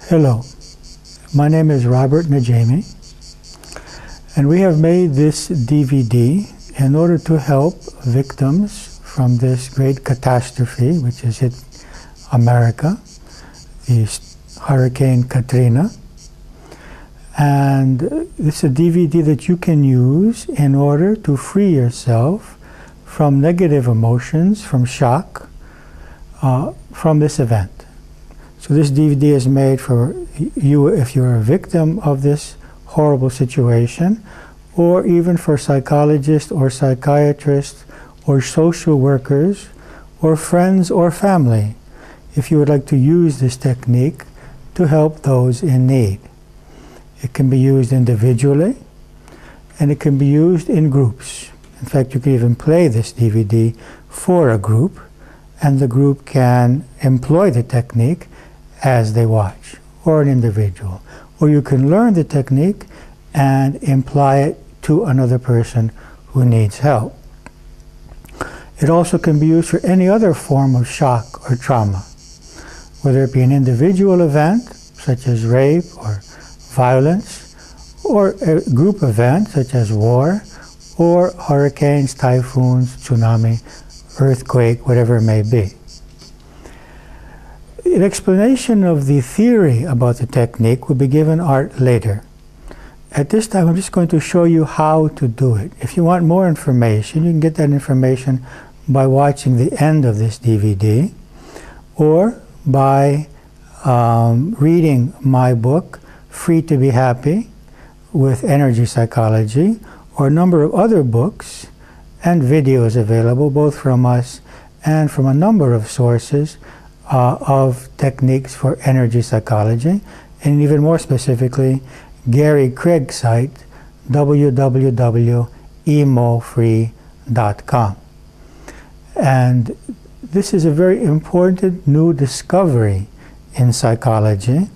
Hello, my name is Robert Najami, and we have made this DVD in order to help victims from this great catastrophe which has hit America, the Hurricane Katrina. And this is a DVD that you can use in order to free yourself from negative emotions, from shock, from this event. So this DVD is made for you if you're a victim of this horrible situation, or even for psychologists or psychiatrists or social workers or friends or family, if you would like to use this technique to help those in need. It can be used individually, and it can be used in groups. In fact, you can even play this DVD for a group, and the group can employ the technique as they watch, or an individual. Or you can learn the technique and apply it to another person who needs help. It also can be used for any other form of shock or trauma, whether it be an individual event, such as rape or violence, or a group event, such as war, or hurricanes, typhoons, tsunami, earthquake, whatever it may be. An explanation of the theory about the technique will be given later. At this time, I'm just going to show you how to do it. If you want more information, you can get that information by watching the end of this DVD, or by reading my book, Free to Be Happy, with Energy Psychology, or a number of other books and videos available, both from us and from a number of sources of techniques for energy psychology, and even more specifically, Gary Craig's site, www.emofree.com. And this is a very important new discovery in psychology,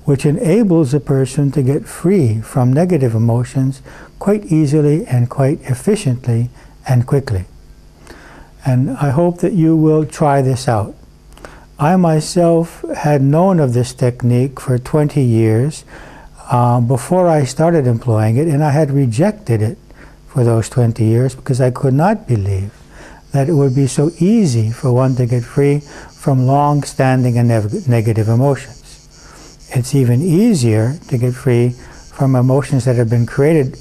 which enables a person to get free from negative emotions quite easily and quite efficiently and quickly. And I hope that you will try this out. I myself had known of this technique for 20 years before I started employing it, and I had rejected it for those 20 years because I could not believe that it would be so easy for one to get free from long-standing and negative emotions. It's even easier to get free from emotions that have been created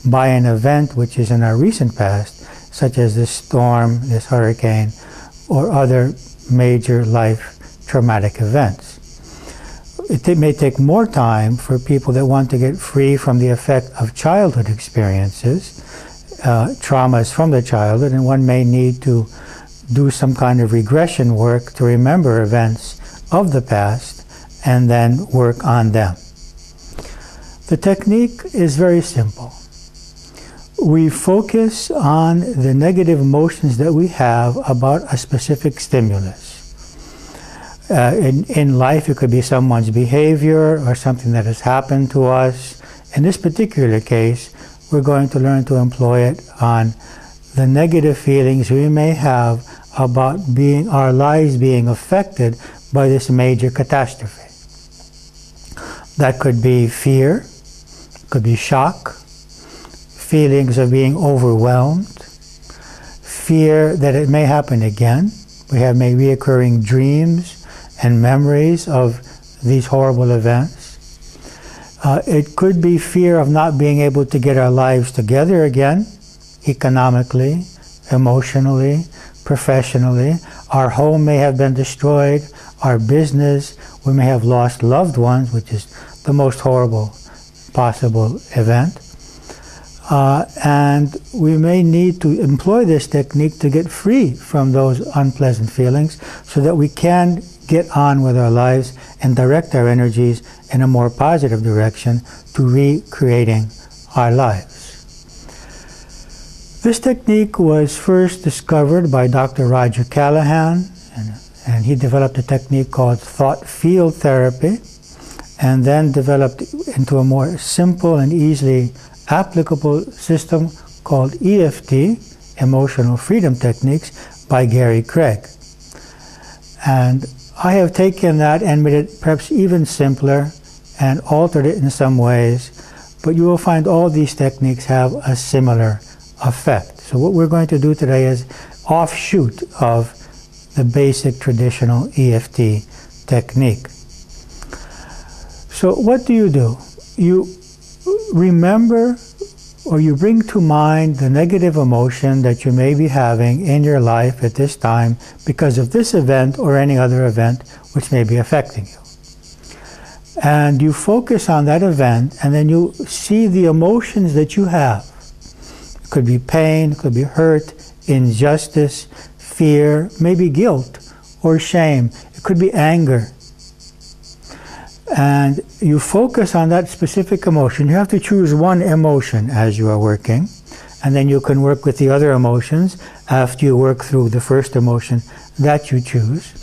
by an event which is in our recent past, such as this storm, this hurricane, or other major life traumatic events. It may take more time for people that want to get free from the effect of childhood experiences, traumas from the childhood, and one may need to do some kind of regression work to remember events of the past and then work on them. The technique is very simple. We focus on the negative emotions that we have about a specific stimulus. In life, it could be someone's behavior or something that has happened to us. In this particular case, we're going to learn to employ it on the negative feelings we may have about our lives being affected by this major catastrophe. That could be fear, could be shock, feelings of being overwhelmed, fear that it may happen again. We have maybe reoccurring dreams and memories of these horrible events. It could be fear of not being able to get our lives together again, economically, emotionally, professionally. Our home may have been destroyed, our business, we may have lost loved ones, which is the most horrible possible event. And we may need to employ this technique to get free from those unpleasant feelings so that we can get on with our lives and direct our energies in a more positive direction to recreating our lives. This technique was first discovered by Dr. Roger Callahan, and he developed a technique called thought field therapy, and then developed into a more simple and easily applicable system called EFT, Emotional Freedom Techniques, by Gary Craig. And I have taken that and made it perhaps even simpler and altered it in some ways, but you will find all these techniques have a similar effect. So what we're going to do today is offshoot of the basic traditional EFT technique. So what do? You remember, or you bring to mind the negative emotion that you may be having in your life at this time because of this event or any other event which may be affecting you. And you focus on that event, and then you see the emotions that you have. It could be pain, it could be hurt, injustice, fear, maybe guilt or shame. It could be anger. And you focus on that specific emotion. You have to choose one emotion as you are working, and then you can work with the other emotions after you work through the first emotion that you choose.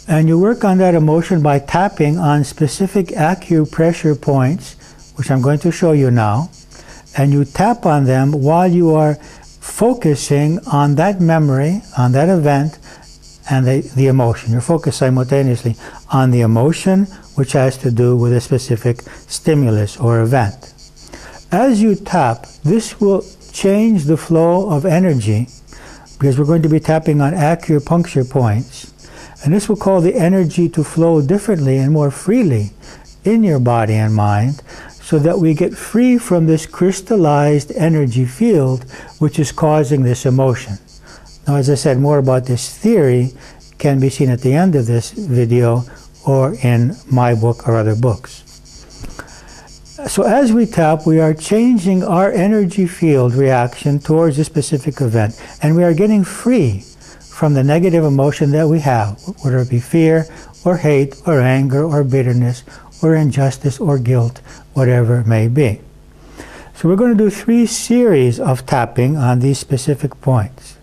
And you work on that emotion by tapping on specific acupressure points, which I'm going to show you now. And you tap on them while you are focusing on that memory, on that event, and the emotion. You're focused simultaneously on the emotion, which has to do with a specific stimulus or event. As you tap, this will change the flow of energy, because we're going to be tapping on acupuncture points. And this will cause the energy to flow differently and more freely in your body and mind, so that we get free from this crystallized energy field which is causing this emotion. Now, as I said, more about this theory can be seen at the end of this video or in my book or other books. So as we tap, we are changing our energy field reaction towards a specific event, and we are getting free from the negative emotion that we have, whether it be fear or hate or anger or bitterness or injustice or guilt, whatever it may be. So we're going to do 3 series of tapping on these specific points.